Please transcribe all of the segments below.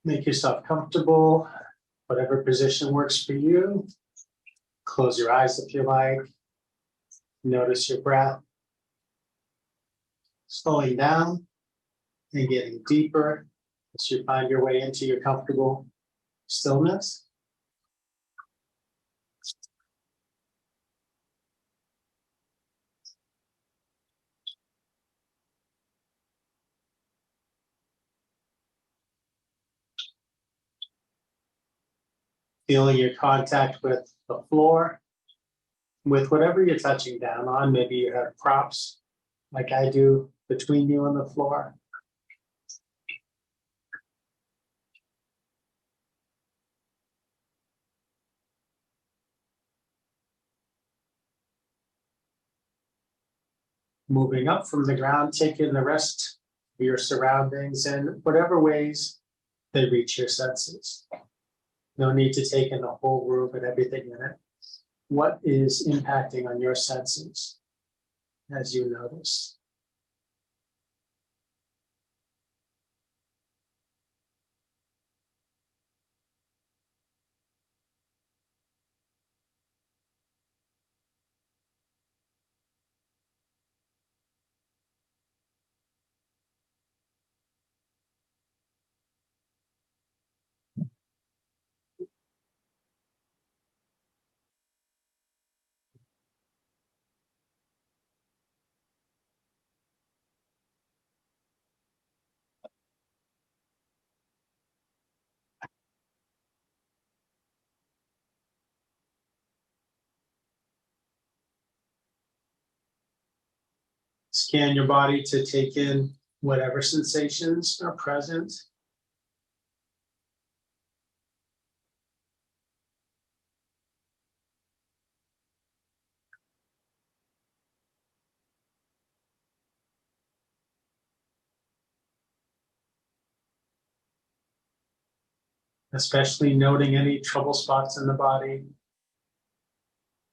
Make yourself comfortable, whatever position works for you. Close your eyes if you like. Notice your breath. Slowing down and getting deeper as you find your way into your comfortable stillness. Feeling your contact with the floor, with whatever you're touching down on. Maybe you have props like I do between you and the floor. Moving up from the ground, taking the rest of your surroundings in whatever ways they reach your senses. No need to take in the whole room and everything in it. What is impacting on your senses as you notice? Scan your body to take in whatever sensations are present. Especially noting any trouble spots in the body,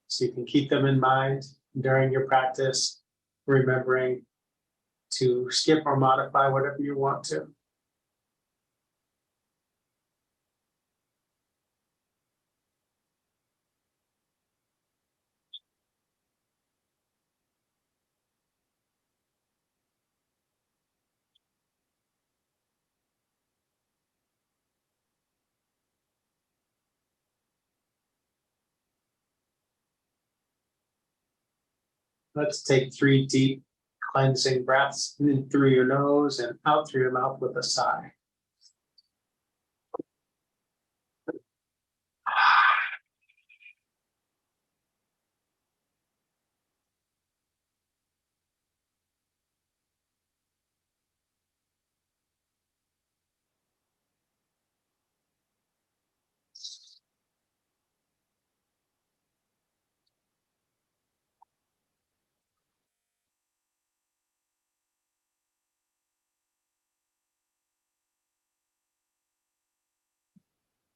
so you can keep them in mind during your practice, remembering to skip or modify whatever you want to. Let's take 3 deep cleansing breaths in through your nose and out through your mouth with a sigh.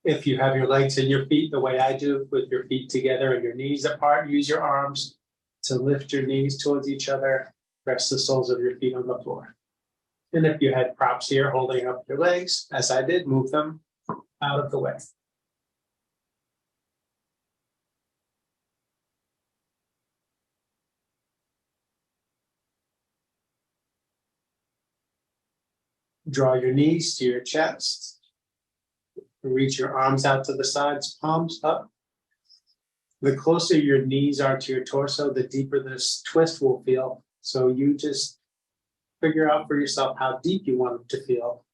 If you have your legs and your feet the way I do, with your feet together and your knees apart, use your arms to lift your knees towards each other. Rest the soles of your feet on the floor. And if you had props here holding up your legs, as I did, move them out of the way. Draw your knees to your chest. Reach your arms out to the sides, palms up. The closer your knees are to your torso, the deeper this twist will feel. So you just figure out for yourself how deep you want it to feel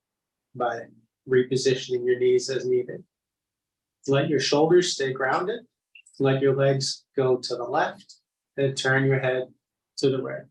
by repositioning your knees as needed. Let your shoulders stay grounded. Let your legs go to the left and turn your head to the right.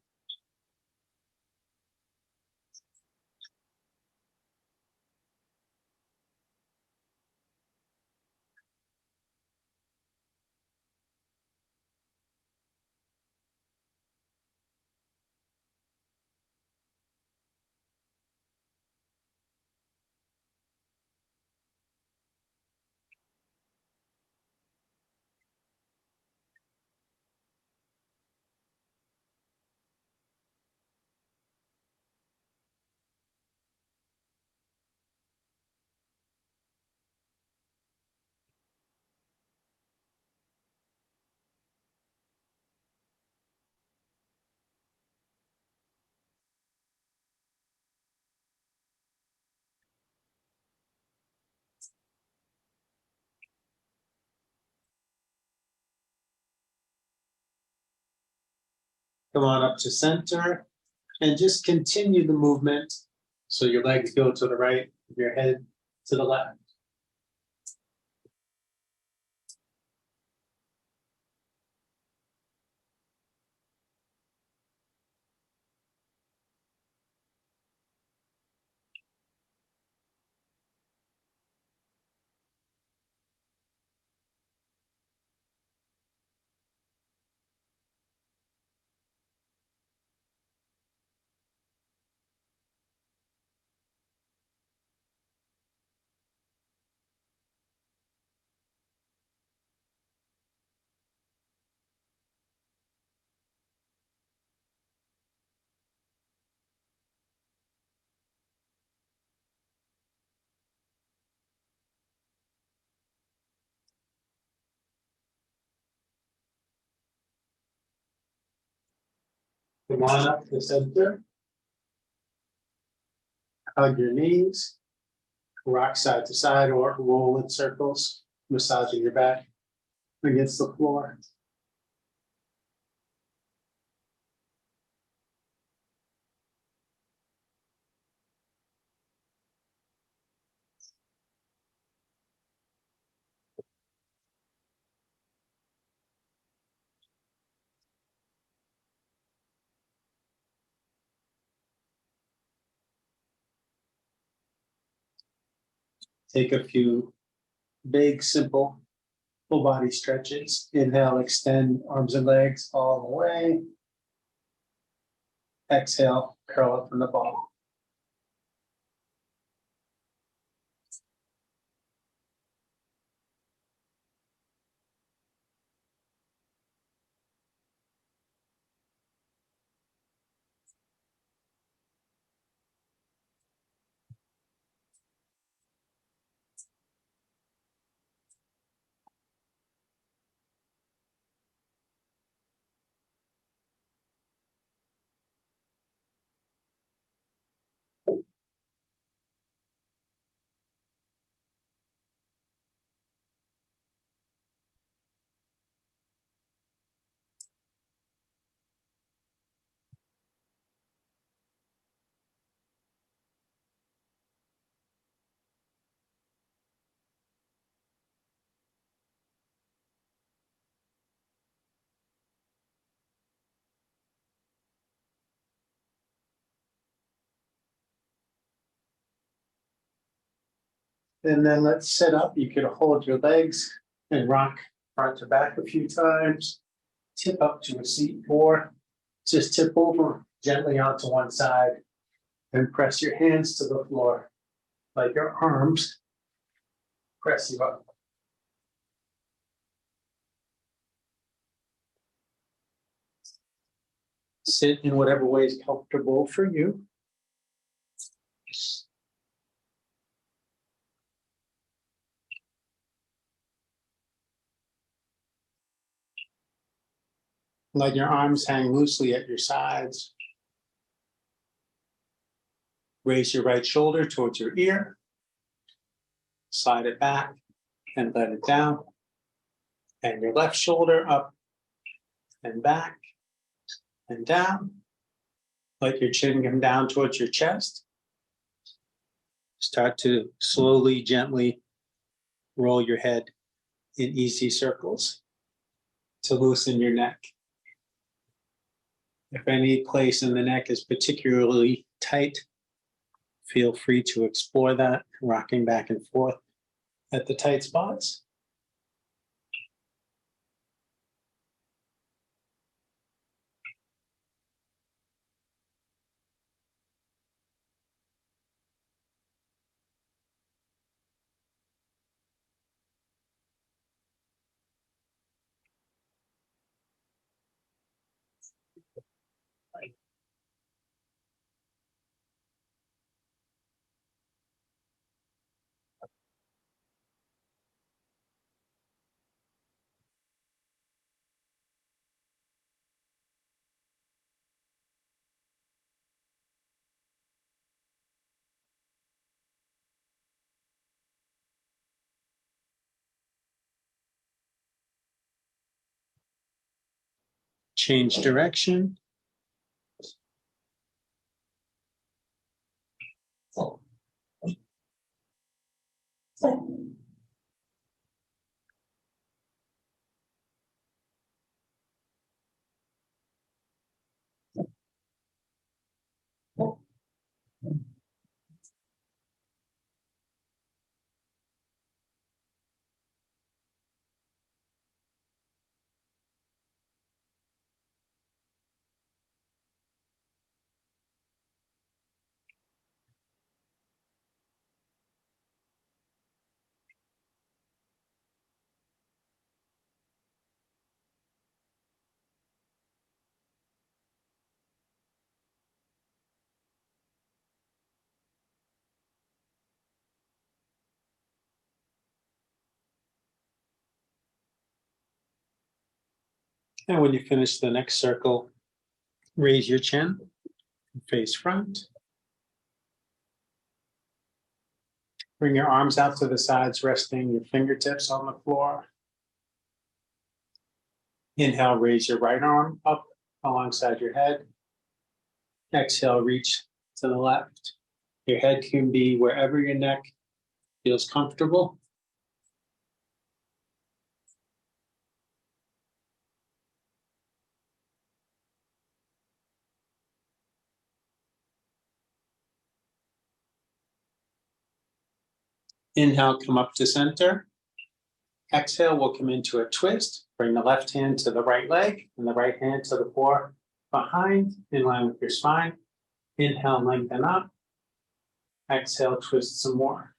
Come on up to center and just continue the movement. So your legs go to the right, your head to the left. Come on up to center. Hug your knees. Rock side to side or roll in circles, massaging your back against the floor. Take a few big, simple full body stretches. Inhale, extend arms and legs all the way. Exhale, curl up from the ball. And then let's sit up. You can hold your legs and rock front to back a few times. Tip up to a seat, or just tip over gently onto one side and press your hands to the floor. Like your arms press you up. Sit in whatever way is comfortable for you. Let your arms hang loosely at your sides. Raise your right shoulder towards your ear. Slide it back and let it down. And your left shoulder up and back and down. Let your chin come down towards your chest. Start to slowly, gently roll your head in easy circles to loosen your neck. If any place in the neck is particularly tight, feel free to explore that, rocking back and forth at the tight spots. Change direction And when you finish the next circle, raise your chin, face front. Bring your arms out to the sides, resting your fingertips on the floor. Inhale, raise your right arm up alongside your head. Exhale, reach to the left. Your head can be wherever your neck feels comfortable. Inhale, come up to center. Exhale, we'll come into a twist. Bring the left hand to the right leg and the right hand to the floor behind, in line with your spine. Inhale, lengthen up. Exhale, twist some more.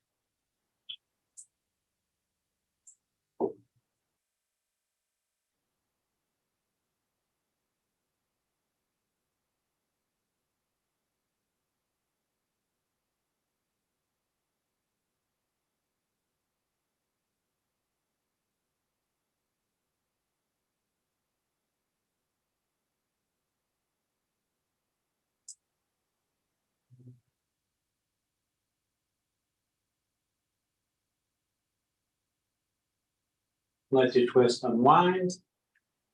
Let your twist unwind.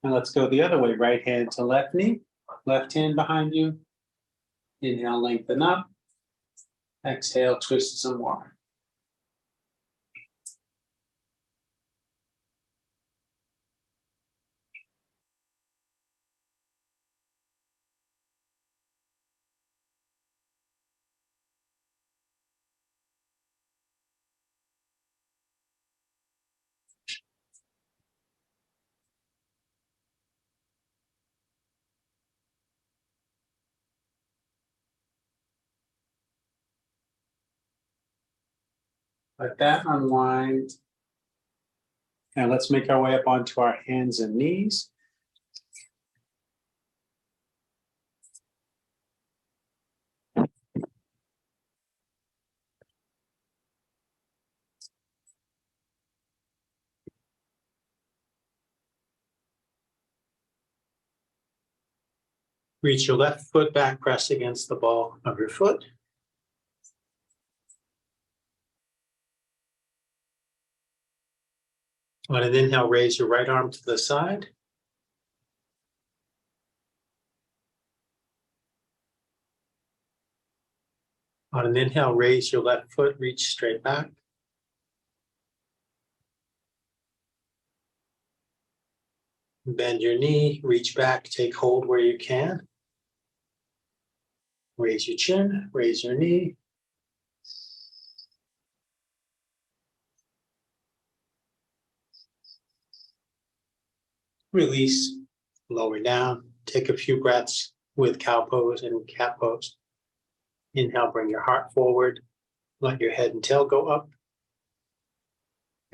And let's go the other way. Right hand to left knee, left hand behind you. Inhale, lengthen up. Exhale, twist some more. Let that unwind. And let's make our way up onto our hands and knees. Reach your left foot back, press against the ball of your foot. On an inhale, raise your right arm to the side. On an inhale, raise your left foot, reach straight back. Bend your knee, reach back, take hold where you can. Raise your chin, raise your knee. Release, lower down. Take a few breaths with cow pose and cat pose. Inhale, bring your heart forward. Let your head and tail go up.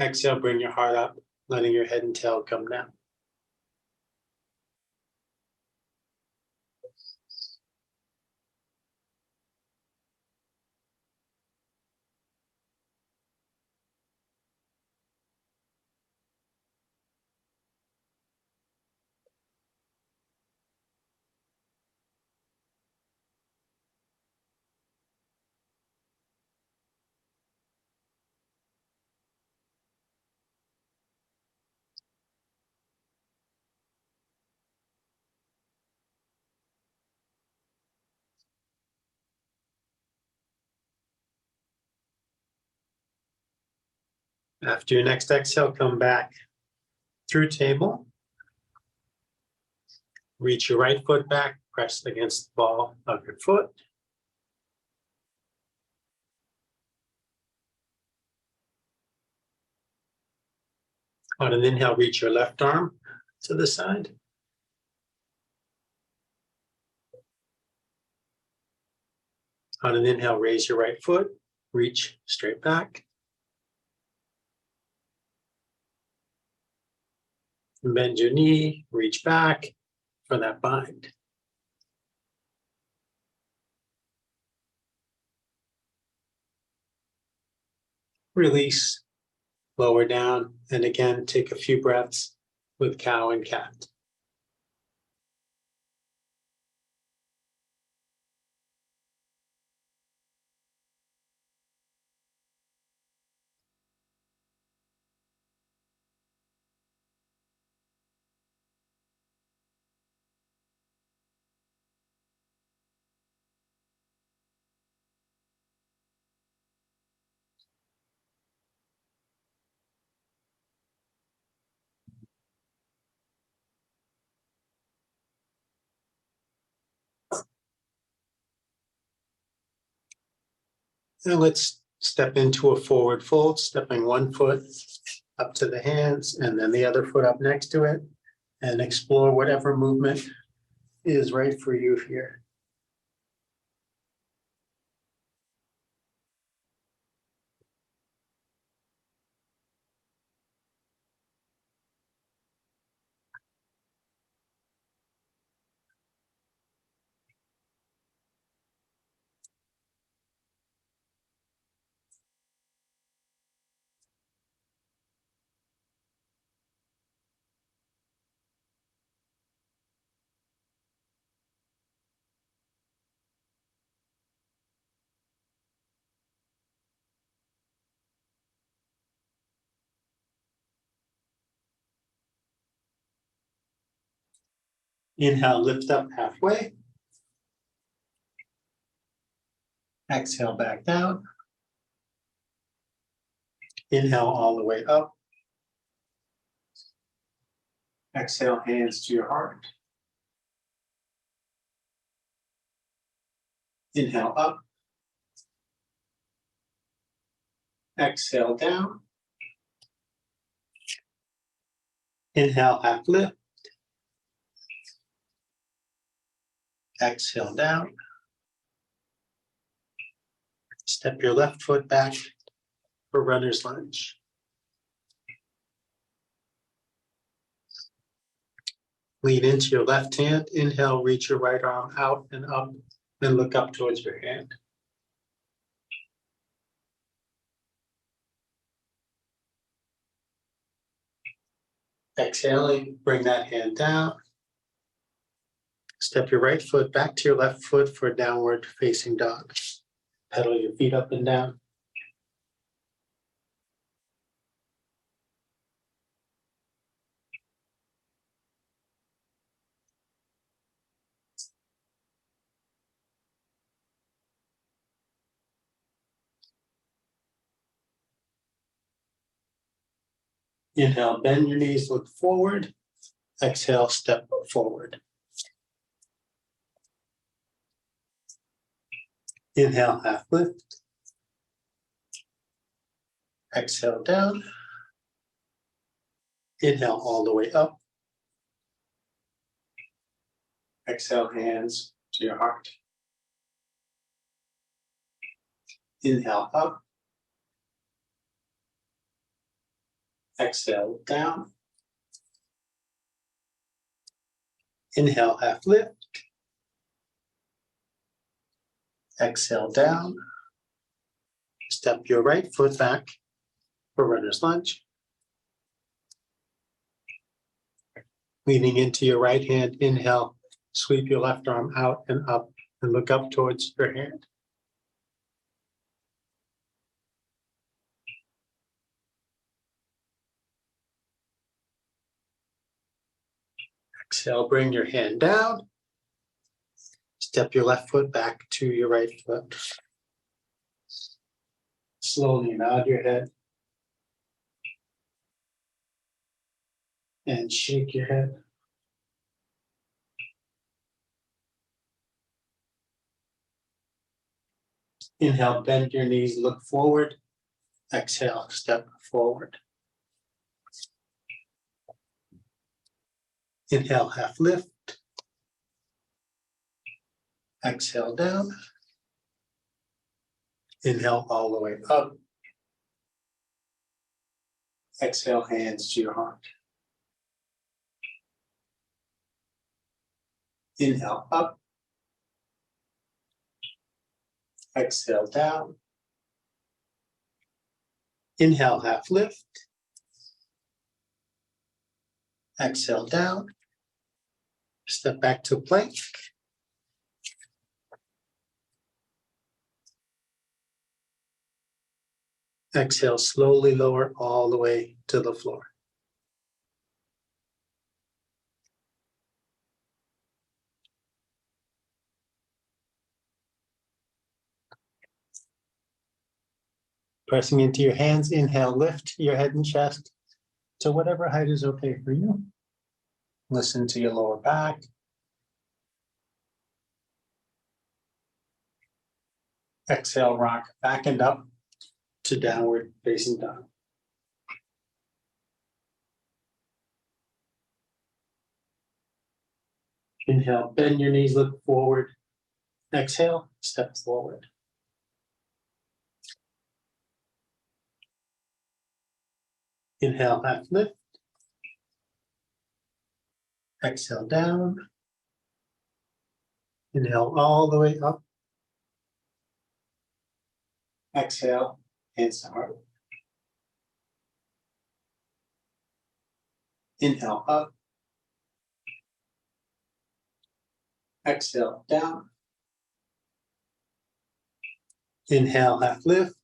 Exhale, bring your heart up, letting your head and tail come down. After your next exhale, come back through table. Reach your right foot back, press against the ball of your foot. On an inhale, reach your left arm to the side. On an inhale, raise your right foot, reach straight back. Bend your knee, reach back for that bind. Release, lower down, and again, take a few breaths with cow and cat. And let's step into a forward fold, stepping one foot up to the hands and then the other foot up next to it, and explore whatever movement is right for you here. Inhale, lift up halfway. Exhale, back down. Inhale all the way up. Exhale, hands to your heart. Inhale up. Exhale down. Inhale, half lift. Exhale down. Step your left foot back for runner's lunge. Lean into your left hand. Inhale, reach your right arm out and up and look up towards your hand. Exhaling, bring that hand down. Step your right foot back to your left foot for downward facing dog. Pedal your feet up and down. Inhale, bend your knees, look forward. Exhale, step forward. Inhale, half lift. Exhale down. Inhale all the way up. Exhale, hands to your heart. Inhale up. Exhale down. Inhale, half lift. Exhale down. Step your right foot back for runner's lunge. Leaning into your right hand, inhale, sweep your left arm out and up and look up towards your hand. Exhale, bring your hand down. Step your left foot back to your right foot. Slowly nod your head and shake your head. Inhale, bend your knees, look forward. Exhale, step forward. Inhale, half lift. Exhale down. Inhale all the way up. Exhale, hands to your heart. Inhale up. Exhale down. Inhale, half lift. Exhale down. Step back to plank. Exhale, slowly lower all the way to the floor. Pressing into your hands, inhale, lift your head and chest to whatever height is okay for you. Listen to your lower back. Exhale, rock back and up to downward facing dog. Inhale, bend your knees, look forward. Exhale, step forward. Inhale, half lift. Exhale, down. Inhale all the way up. Exhale, hands to heart. Inhale, up. Exhale, down. Inhale, half lift.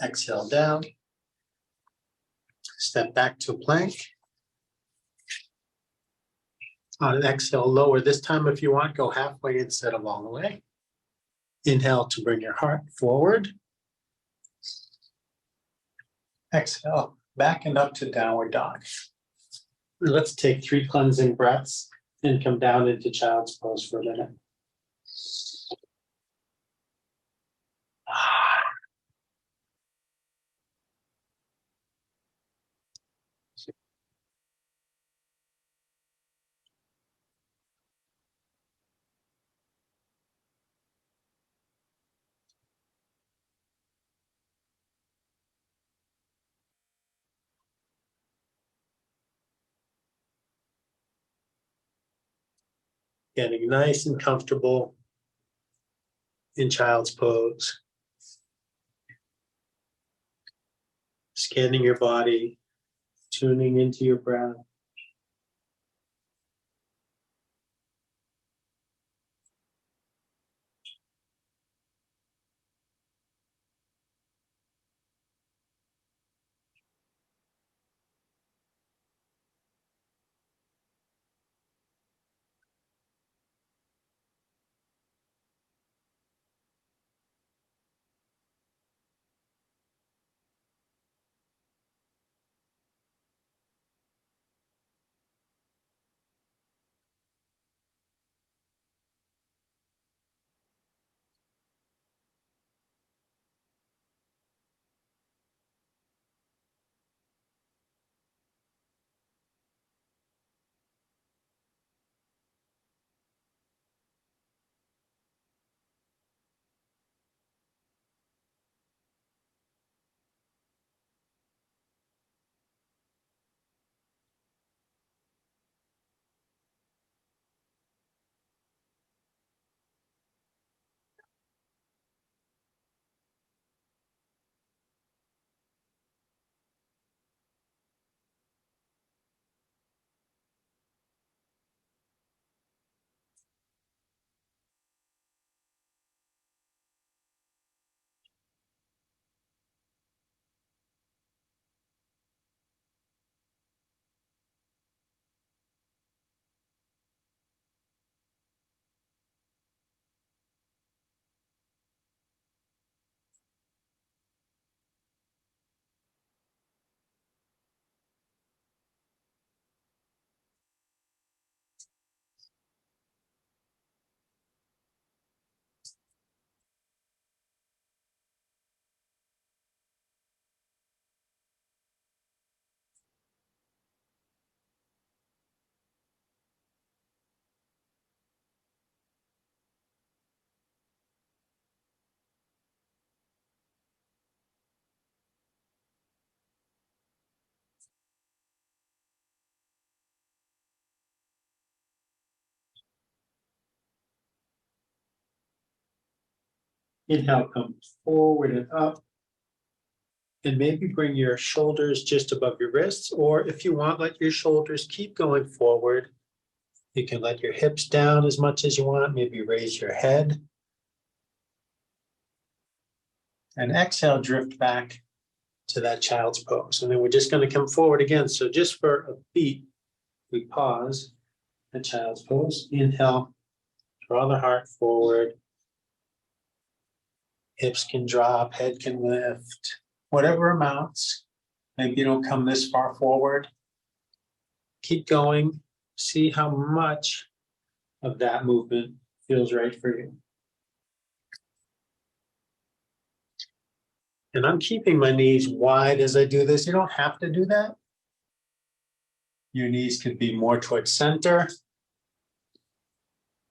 Exhale, down. Step back to plank. On an exhale, lower. This time, if you want, go halfway instead of all the way. Inhale to bring your heart forward. Exhale, back and up to downward dog. Let's take 3 cleansing breaths and come down into child's pose for a minute. Getting nice and comfortable in child's pose. Scanning your body, tuning into your breath. Inhale, come forward and up. And maybe bring your shoulders just above your wrists, or if you want, let your shoulders keep going forward. You can let your hips down as much as you want, maybe raise your head. And exhale, drift back to that child's pose. And then we're just going to come forward again. So just for a beat, we pause the child's pose. Inhale, draw the heart forward. Hips can drop, head can lift, whatever amounts. Maybe you don't come this far forward. Keep going. See how much of that movement feels right for you. And I'm keeping my knees wide as I do this. You don't have to do that. Your knees could be more towards center.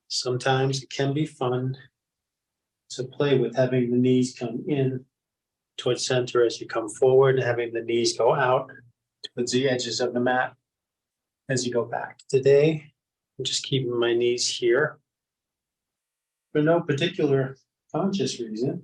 Sometimes it can be fun to play with having the knees come in towards center as you come forward, and having the knees go out towards the edges of the mat as you go back. Today, I'm just keeping my knees here for no particular conscious reason.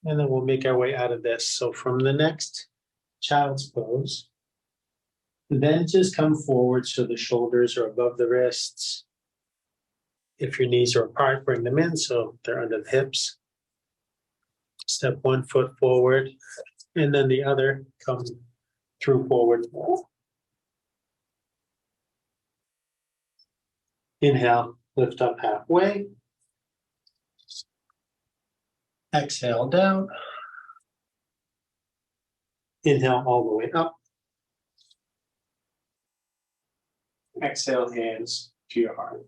And then we'll make our way out of this. So from the next child's pose, then just come forward so the shoulders are above the wrists. If your knees are apart, bring them in so they're under the hips. Step one foot forward, and then the other comes through forward. Inhale, lift up halfway. Exhale down. Inhale all the way up. Exhale, hands to your heart.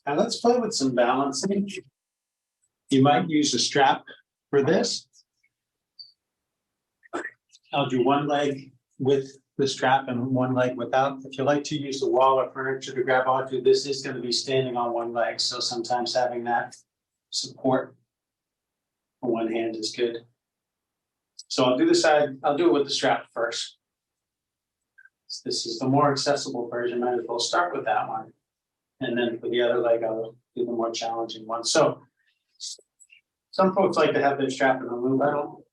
Now let's play with some balancing. You might use a strap for this. I'll do one leg with the strap and one leg without. If you like to use the wall or furniture to grab onto, this is going to be standing on one leg. So sometimes having that support for one hand is good. So I'll do it with the strap first. This is the more accessible version. Might as well start with that one. And then for the other leg, I'll do the more challenging one. So some folks like to have their strap in a loop. I don't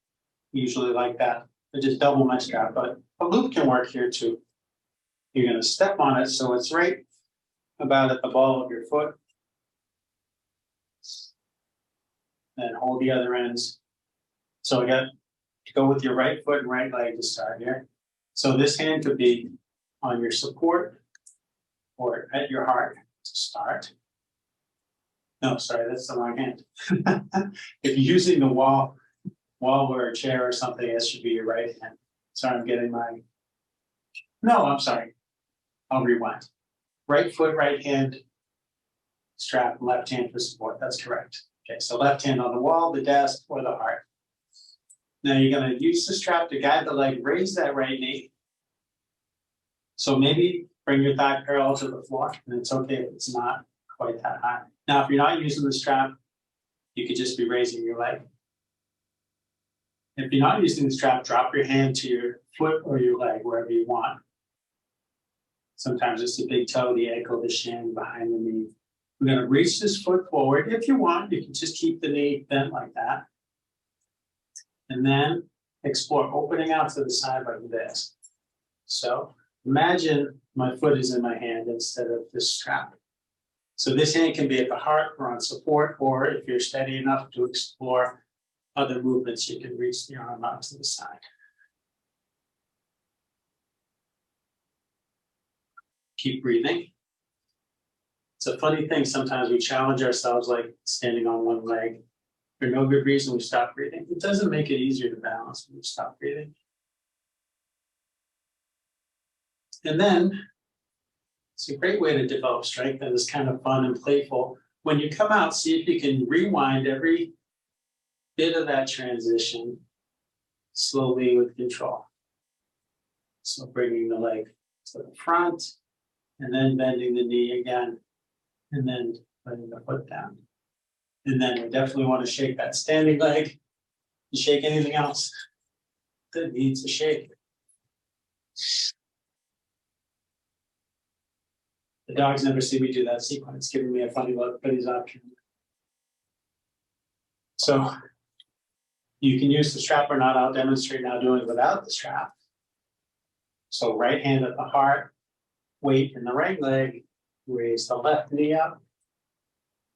usually like that. I just double my strap, but a loop can work here too. You're going to step on it so it's right about at the ball of your foot. And hold the other ends. So I got to go with your right foot and right leg to start here. So this hand could be on your support or at your heart to start. No, sorry, that's the wrong hand. If you're using the wall or a chair or something, it should be your right hand. Sorry, I'm getting my. No, I'm sorry. I'll rewind. Right foot, right hand, strap, left hand for support. That's correct. Okay, so left hand on the wall, the desk, or the heart. Now you're going to use the strap to guide the leg, raise that right knee. So maybe bring your thigh parallel to the floor, and it's okay if it's not quite that high. Now, if you're not using the strap, you could just be raising your leg. If you're not using the strap, drop your hand to your foot or your leg, wherever you want. Sometimes it's the big toe, the ankle, the shin, behind the knee. We're going to reach this foot forward. If you want, you can just keep the knee bent like that. And then explore opening out to the side like this. So imagine my foot is in my hand instead of this strap. So this hand can be at the heart or on support, or if you're steady enough to explore other movements, you can reach the arm out to the side. Keep breathing. It's a funny thing. Sometimes we challenge ourselves like standing on one leg. For no good reason, we stop breathing. It doesn't make it easier to balance when you stop breathing. And then it's a great way to develop strength, and it's kind of fun and playful. When you come out, see if you can rewind every bit of that transition slowly with control. So bringing the leg to the front, and then bending the knee again, and then letting the foot down. And then we definitely want to shake that standing leg and shake anything else that needs a shake. The dogs never see me do that sequence, giving me a funny look, but he's option. So you can use the strap or not. I'll demonstrate now doing it without the strap. So right hand at the heart, weight in the right leg, raise the left knee up.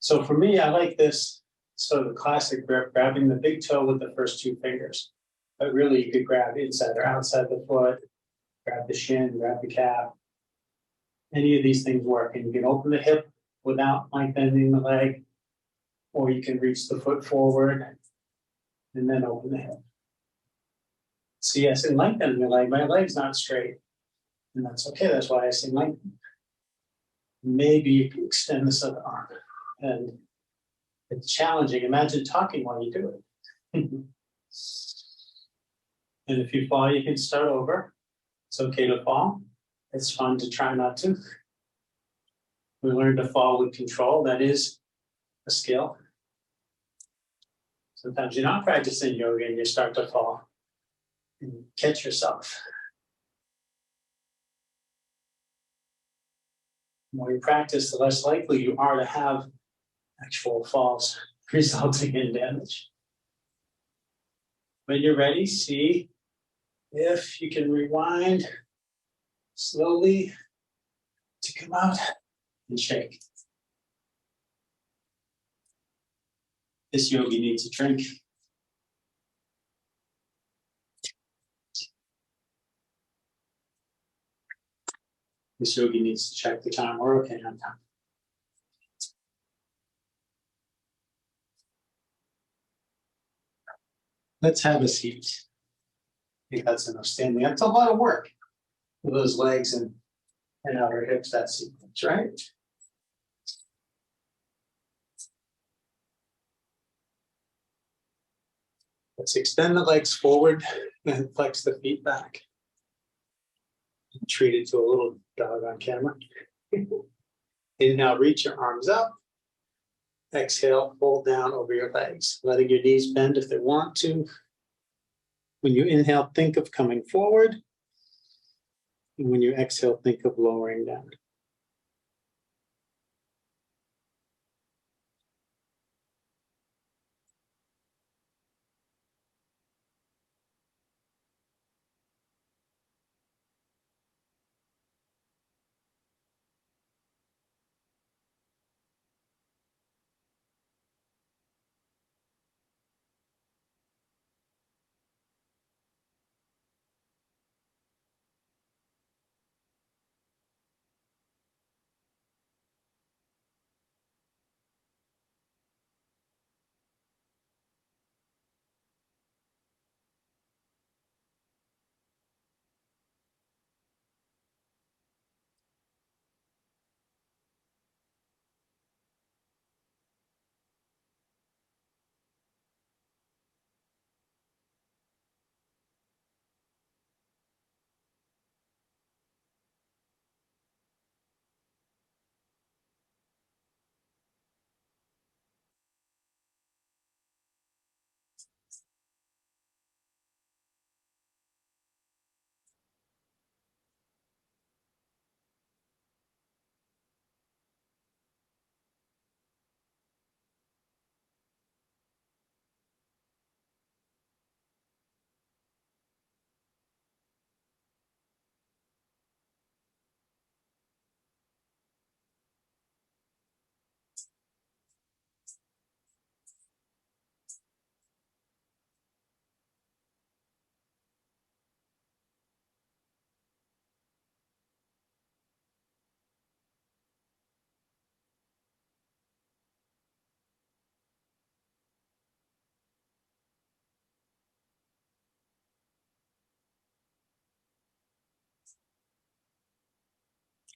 So for me, I like this sort of classic grip, grabbing the big toe with the first two fingers. But really, you could grab inside or outside the foot, grab the shin, grab the calf. Any of these things work, and you can open the hip without like bending the leg, or you can reach the foot forward and then open the hip. So yes, in lengthening the leg, my leg's not straight, and that's okay. That's why I say lengthen. Maybe you can extend this other arm, and it's challenging. Imagine talking while you do it. And if you fall, you can start over. It's okay to fall. It's fun to try not to. We learn to fall with control. That is a skill. Sometimes you're not practicing yoga and you start to fall and catch yourself. The more you practice, the less likely you are to have actual falls resulting in damage. When you're ready, see if you can rewind slowly to come out and shake. This yogi needs a drink. This yogi needs to check the time. We're okay on time. Let's have a seat. I think that's enough standing. That's a lot of work for those legs and outer hips, that sequence, right? Let's extend the legs forward and flex the feet back. Treat it to a little dog on camera. Inhale, reach your arms up. Exhale, fold down over your legs, letting your knees bend if they want to. When you inhale, think of coming forward. And when you exhale, think of lowering down.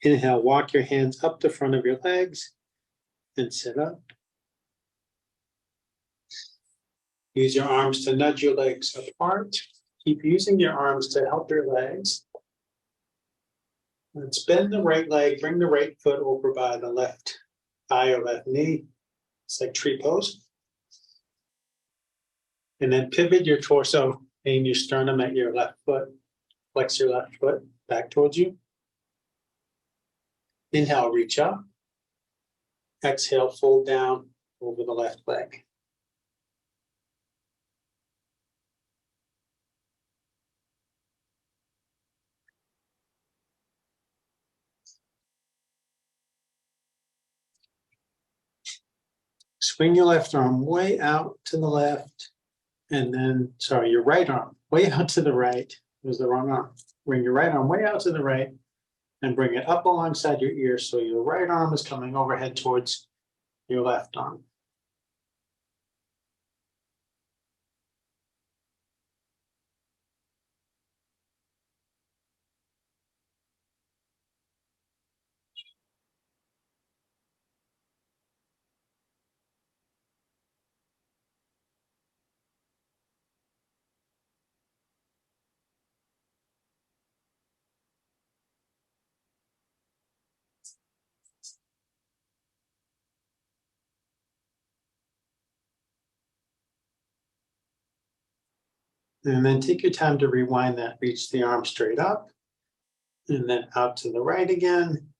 Inhale, walk your hands up the front of your legs and sit up. Use your arms to nudge your legs apart. Keep using your arms to help your legs. Let's bend the right leg, bring the right foot over by the left thigh or left knee. It's like tree pose. And then pivot your torso, aim your sternum at your left foot. Flex your left foot back towards you. Inhale, reach up. Exhale, fold down over the left leg. Swing your left arm way out to the left, and then, sorry, your right arm way out to the right. It was the wrong arm. Bring your right arm way out to the right and bring it up alongside your ear so your right arm is coming overhead towards your left arm. And then take your time to rewind that. Reach the arm straight up and then out to the right again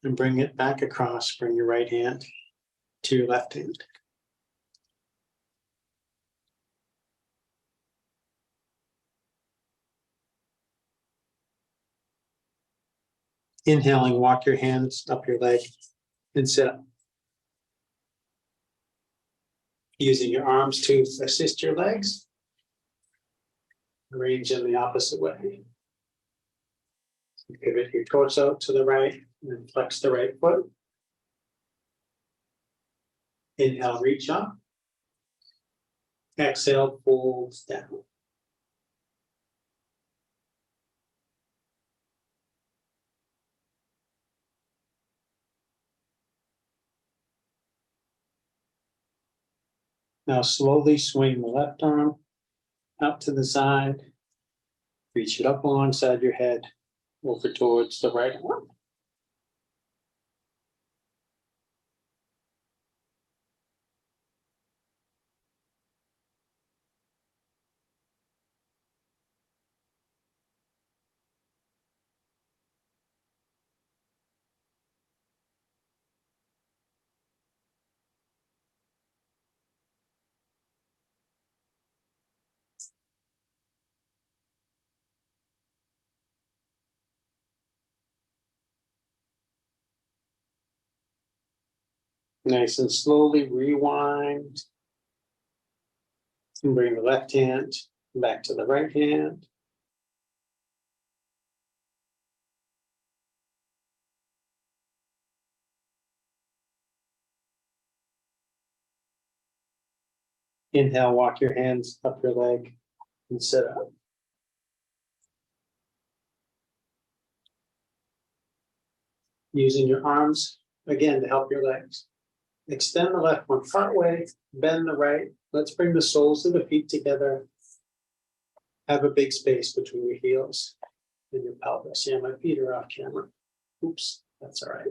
and bring it back across. Bring your right hand to your left hand. Inhaling, walk your hands up your leg and sit up. Using your arms to assist your legs. Arrange in the opposite way. Pivot your torso to the right and flex the right foot. Inhale, reach up. Exhale, fold down. Now slowly swing the left arm out to the side. Reach it up alongside your head, over towards the right arm. Nice and slowly rewind. And bring the left hand back to the right hand. Inhale, walk your hands up your leg and sit up. Using your arms again to help your legs. Extend the left one part way, bend the right. Let's bring the soles of the feet together. Have a big space between your heels and your pelvis. Yeah, my feet are off camera. Oops, that's all right.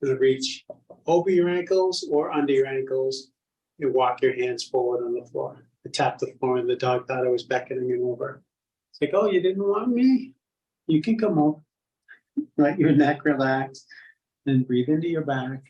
And reach over your ankles or under your ankles and walk your hands forward on the floor. I tap the floor and the dog thought I was beckoning him over. It's like, oh, you didn't want me? You can come over. Let your neck relax and breathe into your back.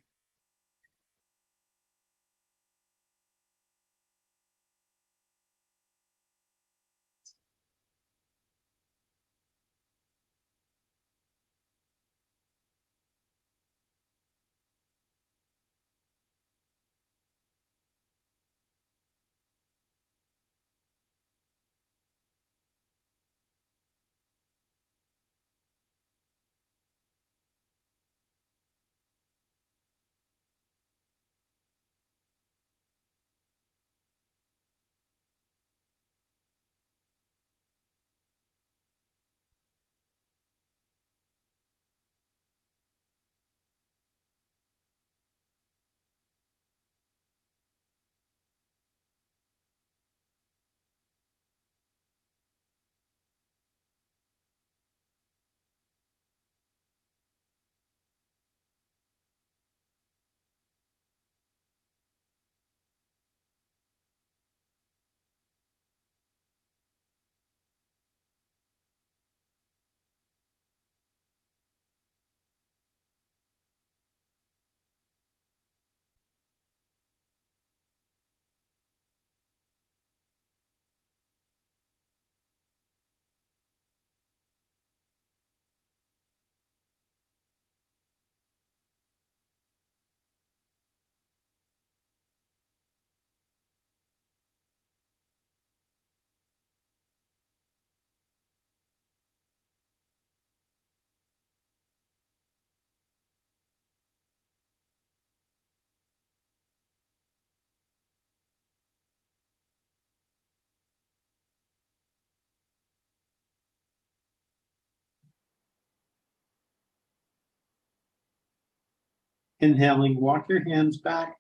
Inhaling, walk your hands back,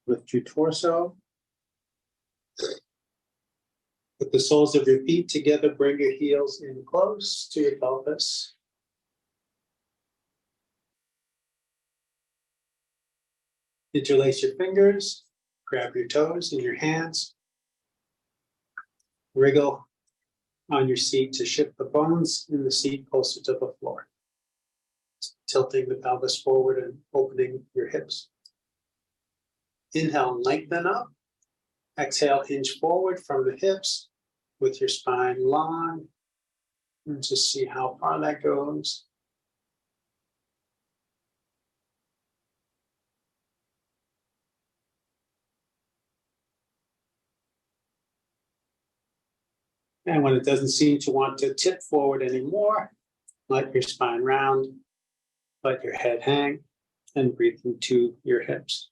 lift your torso. With the soles of your feet together, bring your heels in close to your pelvis. Interlace your fingers, grab your toes in your hands. Wriggle on your seat to shift the bones in the seat closer to the floor. Tilting the pelvis forward and opening your hips. Inhale, lengthen up. Exhale, hinge forward from the hips with your spine long. And just see how far that goes. And when it doesn't seem to want to tip forward anymore, let your spine round, let your head hang, and breathe into your hips.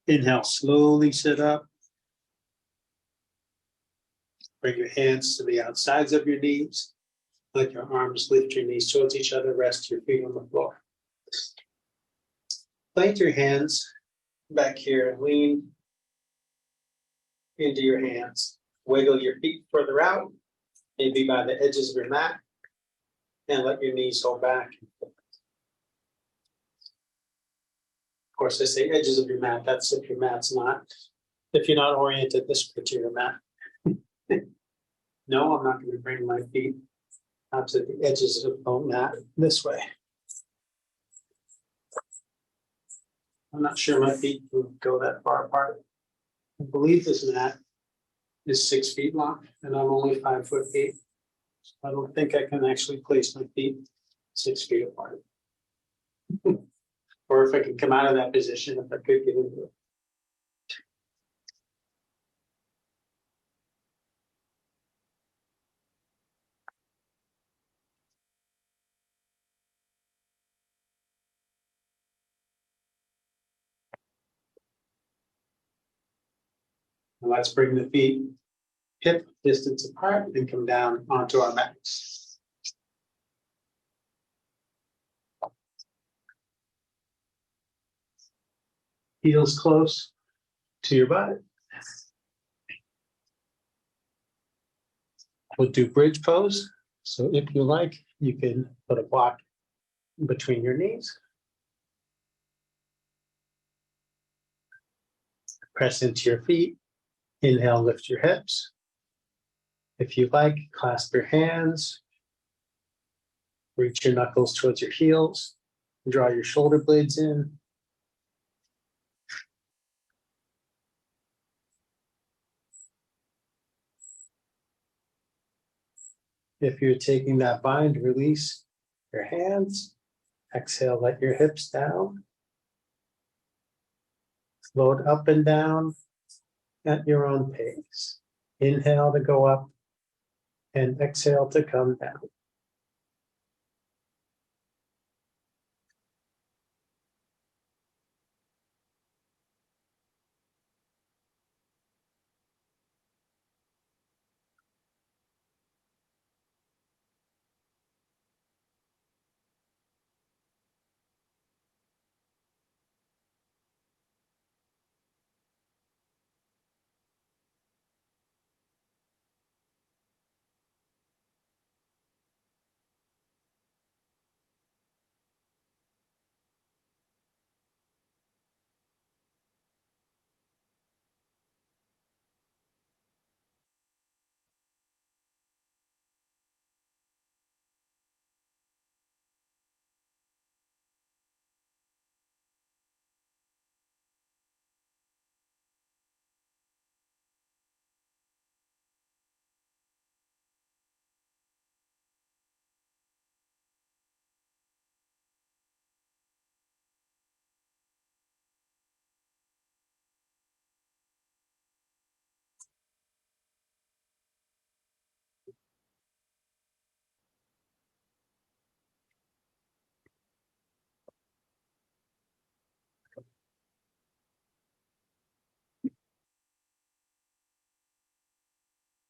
Inhale, slowly sit up. Bring your hands to the outsides of your knees. Let your arms lift your knees towards each other. Rest your feet on the floor. Plant your hands back here and lean into your hands. Wiggle your feet further out, maybe by the edges of your mat, and let your knees hold back. Of course, I say edges of your mat. That's if your mat's not, if you're not oriented this way to your mat. No, I'm not going to bring my feet out to the edges of the mat this way. I'm not sure my feet can go that far apart. I believe this mat is 6 feet long, and I'm only 5'8". I don't think I can actually place my feet 6 feet apart. Or if I can come out of that position, if I could get into it. And let's bring the feet hip distance apart and come down onto our backs. Heels close to your butt. We'll do bridge pose. So if you like, you can put a block between your knees. Press into your feet. Inhale, lift your hips. If you like, clasp your hands. Reach your knuckles towards your heels. Draw your shoulder blades in. If you're taking that bind, release your hands. Exhale, let your hips down. Float up and down at your own pace. Inhale to go up and exhale to come down.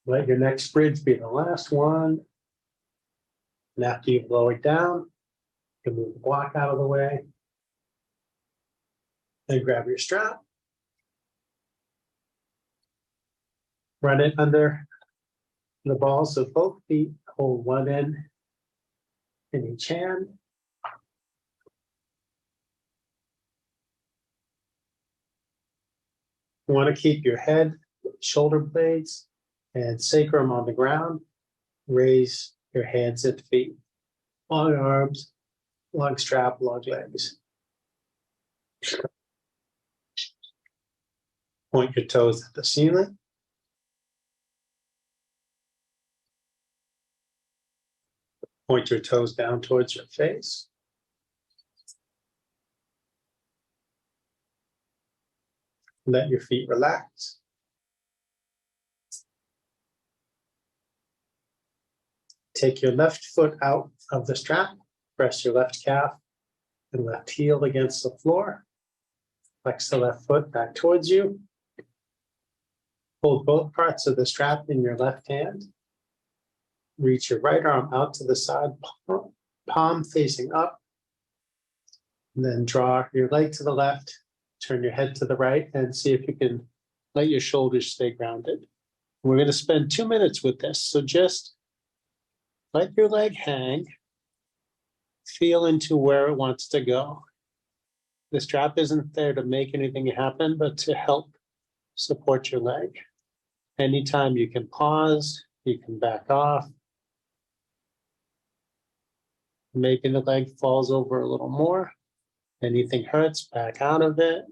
Let your next bridge be the last one. And after you blow it down, you can move the block out of the way. Then grab your strap. Run it under the balls of both feet. Hold one end in each hand. You want to keep your head, shoulder blades, and sacrum on the ground. Raise your hands and feet. Long arms, long strap, long legs. Point your toes at the ceiling. Point your toes down towards your face. Let your feet relax. Take your left foot out of the strap. Press your left calf and left heel against the floor. Flex the left foot back towards you. Hold both parts of the strap in your left hand. Reach your right arm out to the side, palm facing up. And then draw your leg to the left, turn your head to the right, and see if you can let your shoulders stay grounded. We're going to spend 2 minutes with this, so just let your leg hang. Feel into where it wants to go. The strap isn't there to make anything happen, but to help support your leg. Anytime you can pause, you can back off. Making the leg falls over a little more. Anything hurts, back out of it.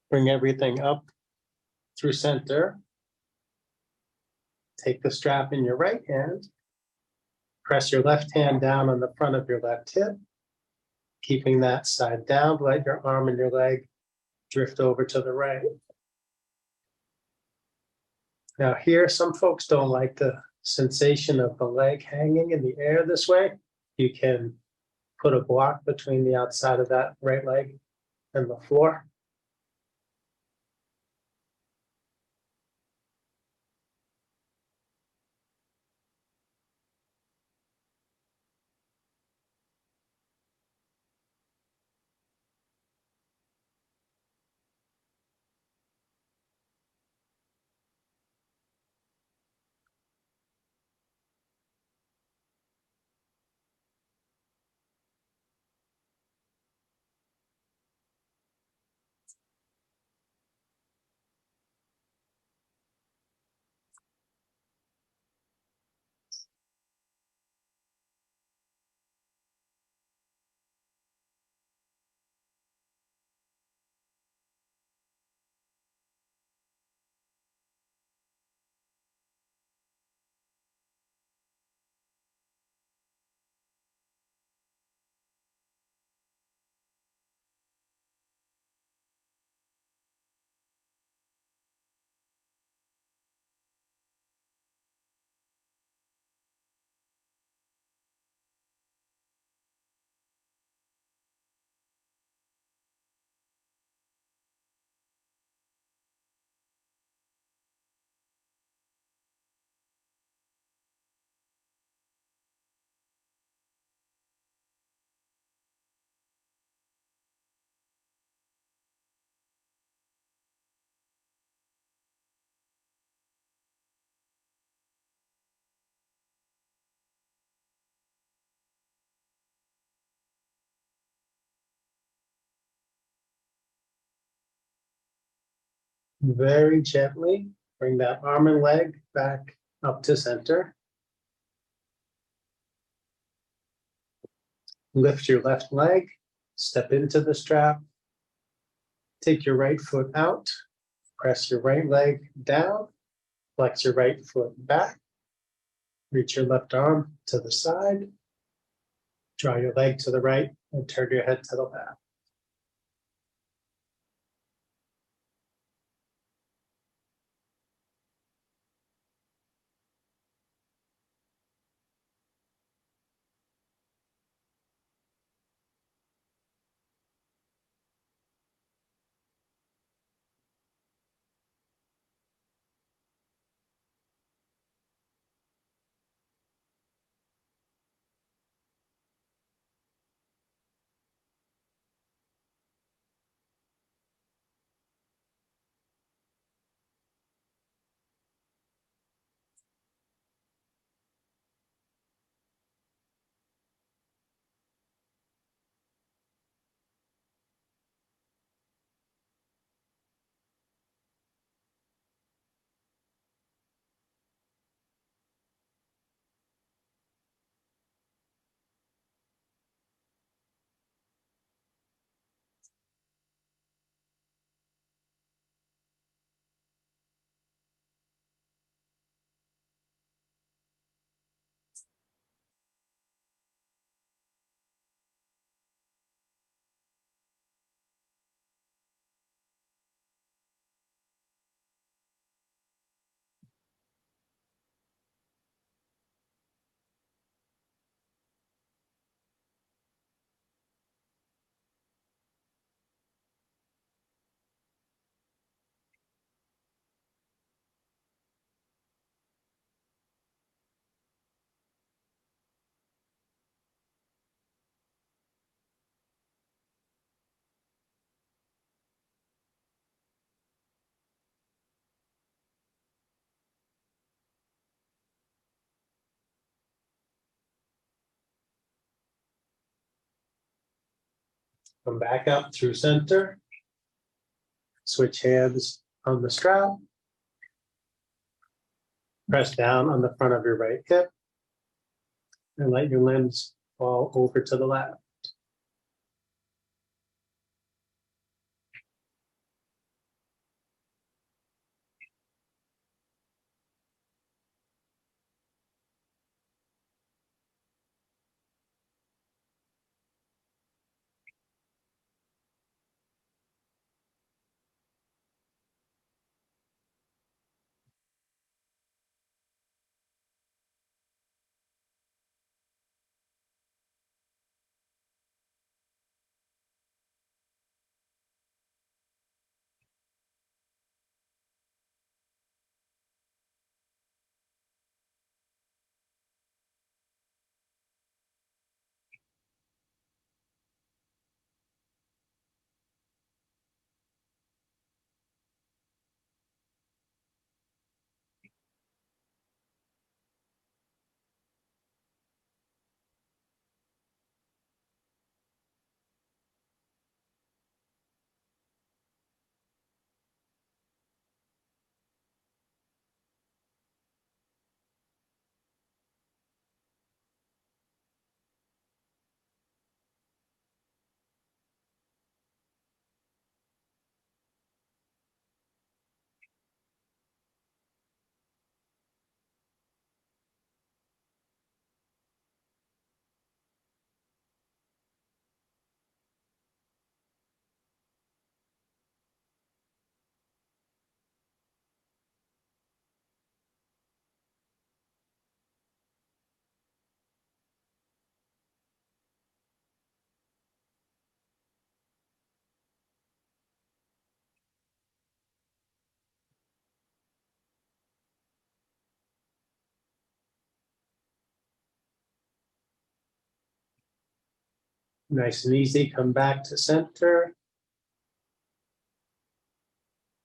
Bring everything up through center. Take the strap in your right hand. Press your left hand down on the front of your left hip, keeping that side down. Let your arm and your leg drift over to the right. Now here, some folks don't like the sensation of the leg hanging in the air this way. You can put a block between the outside of that right leg and the floor. Very gently bring that arm and leg back up to center. Lift your left leg, step into the strap. Take your right foot out, press your right leg down, flex your right foot back, reach your left arm to the side, draw your leg to the right, and turn your head to the left. Come back up through center. Switch hands on the strap. Press down on the front of your right hip and let your limbs fall over to the left. Nice and easy, come back to center.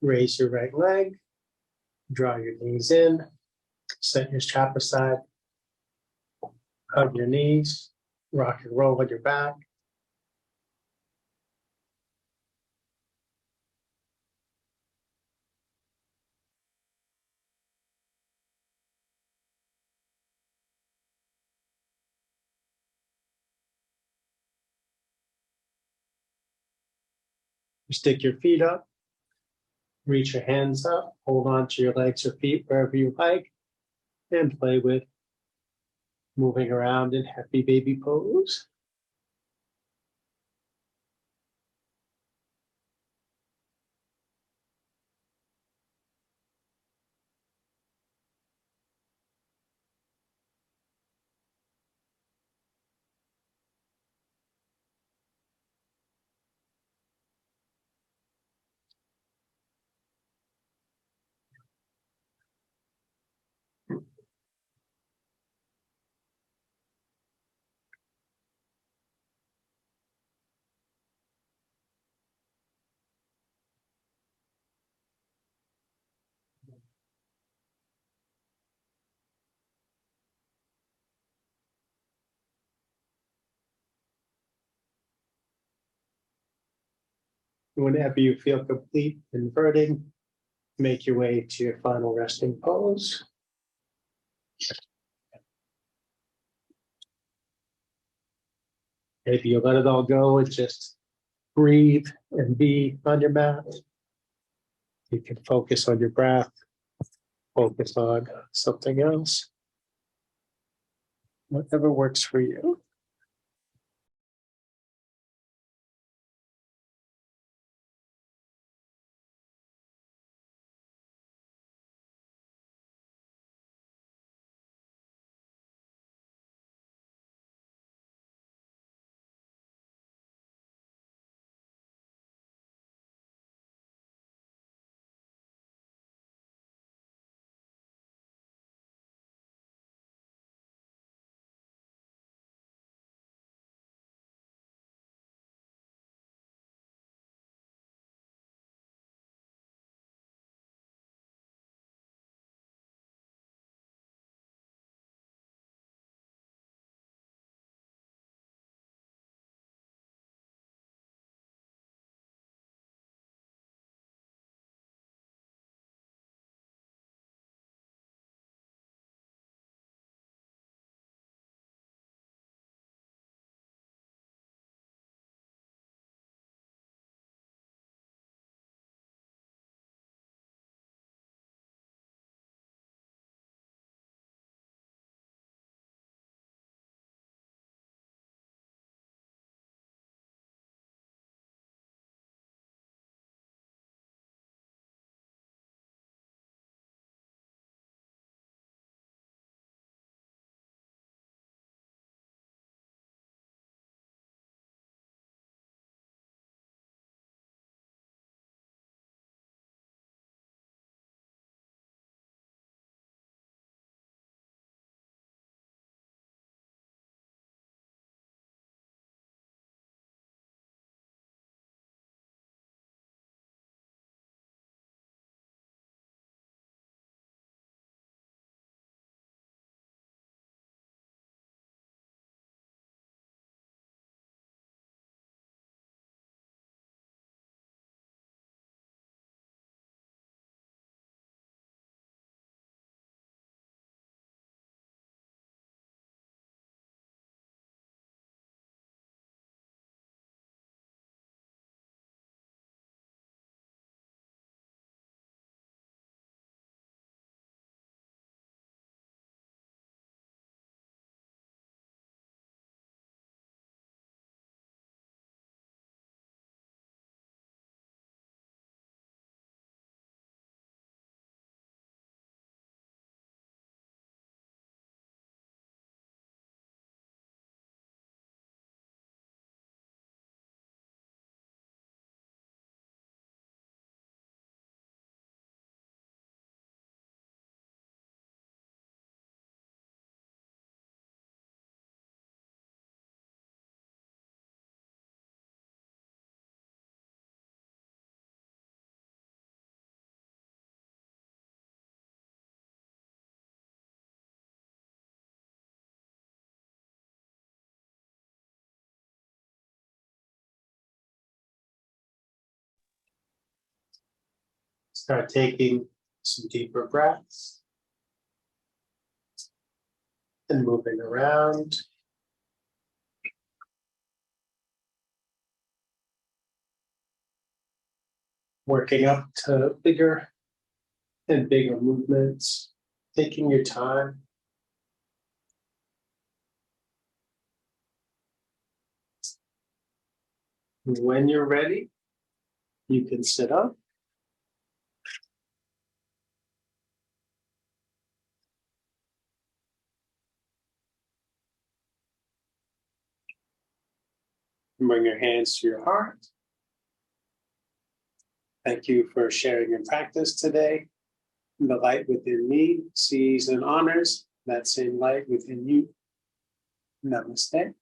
Raise your right leg, draw your knees in, set your strap aside, hug your knees, rock and roll on your back. Stick your feet up, reach your hands up, hold on to your legs or feet wherever you like, and play with moving around in happy baby pose. Whenever you feel complete inverting, make your way to your final resting pose. Maybe you let it all go and just breathe and be on your mat. You can focus on your breath, focus on something else, whatever works for you. Start taking some deeper breaths and moving around. Working up to bigger and bigger movements, taking your time. When you're ready, you can sit up. Bring your hands to your heart. Thank you for sharing your practice today. The light within me sees and honors that same light within you. Namaste.